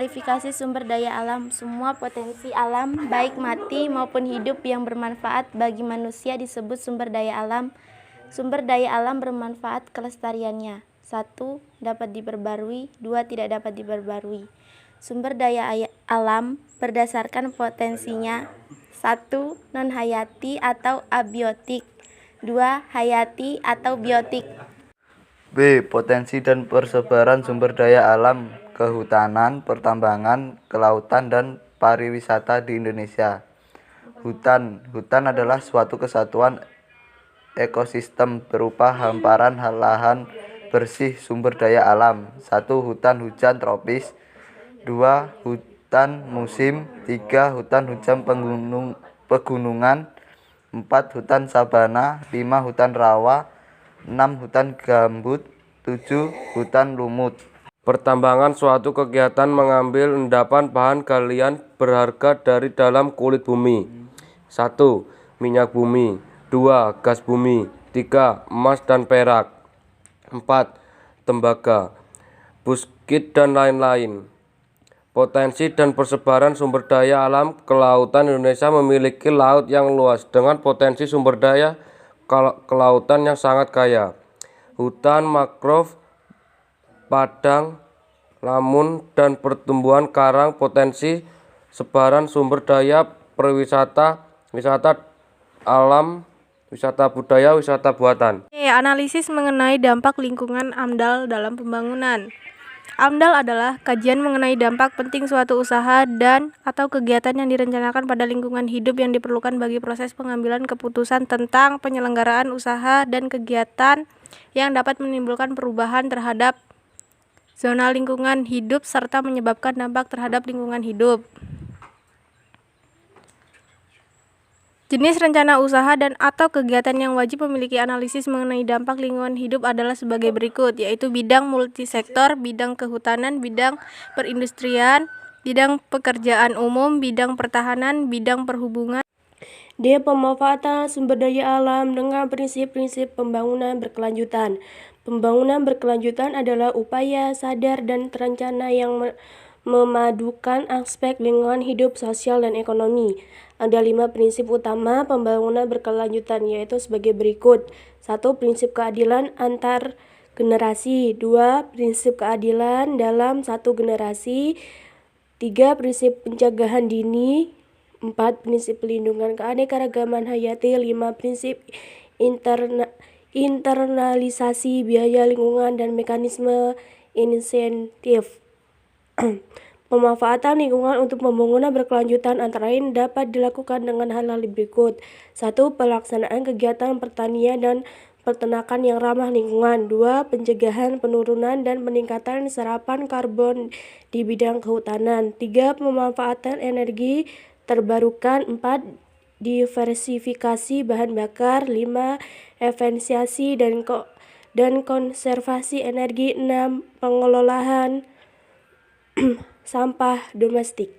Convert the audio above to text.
kualifikasi sumber daya alam. Semua potensi alam, baik mati maupun hidup yang bermanfaat bagi manusia disebut sumber daya alam. Sumber daya alam bermanfaat kelestariannya. 1. Dapat diperbarui. 2. Tidak dapat diperbarui. Sumber daya alam berdasarkan potensinya. 1. Non-hayati atau abiotik. 2. Hayati atau biotik. B. Potensi dan persebaran sumber daya alam kehutanan, pertambangan, kelautan, dan pariwisata di Indonesia. Hutan adalah suatu kesatuan ekosistem berupa hamparan lahan bersih sumber daya alam. 1. Hutan hujan tropis. 2. Hutan musim. 3. Hutan hujan pegunungan. 4. Hutan sabana. 5. Hutan rawa. 6. Hutan gambut. 7. Hutan lumut. Pertambangan suatu kegiatan mengambil endapan bahan galian berharga dari dalam kulit bumi. 1. Minyak bumi. 2. Gas bumi. 3. Emas dan perak. 4. Tembaga, bauxit, dan lain-lain. Potensi dan persebaran sumber daya alam kelautan. Indonesia memiliki laut yang luas dengan potensi sumber daya kelautan yang sangat kaya. Hutan mangrove, padang, lamun, dan pertumbuhan karang. Potensi sebaran sumber daya perwisata, wisata alam, wisata budaya, wisata buatan. Analisis mengenai dampak lingkungan AMDAL dalam pembangunan. AMDAL adalah kajian mengenai dampak penting suatu usaha dan atau kegiatan yang direncanakan pada lingkungan hidup yang diperlukan bagi proses pengambilan keputusan tentang penyelenggaraan usaha dan kegiatan yang dapat menimbulkan perubahan terhadap zona lingkungan hidup serta menyebabkan dampak terhadap lingkungan hidup. Jenis rencana usaha dan atau kegiatan yang wajib memiliki analisis mengenai dampak lingkungan hidup adalah sebagai berikut, yaitu bidang multisektor, bidang kehutanan, bidang perindustrian, bidang pekerjaan umum, bidang pertahanan, bidang perhubungan. D. Pemanfaatan sumber daya alam dengan prinsip-prinsip pembangunan berkelanjutan. Pembangunan berkelanjutan adalah upaya sadar dan terencana yang memadukan aspek lingkungan hidup, sosial, dan ekonomi. Ada 5 prinsip utama pembangunan berkelanjutan, yaitu sebagai berikut. 1. Prinsip keadilan antar generasi. 2. Prinsip keadilan dalam satu generasi. 3. Prinsip pencegahan dini. 4. Prinsip pelindungan keanekaragaman hayati. 5. Prinsip internalisasi biaya lingkungan dan mekanisme insentif. Pemanfaatan lingkungan untuk pembangunan berkelanjutan antara lain dapat dilakukan dengan hal-hal berikut. 1. Pelaksanaan kegiatan pertanian dan peternakan yang ramah lingkungan. 2. Pencegahan penurunan dan peningkatan serapan karbon di bidang kehutanan. 3. Pemanfaatan energi terbarukan. 4. Diversifikasi bahan bakar. 5. Efisiensi dan konservasi energi. 6. Pengelolaan sampah domestik.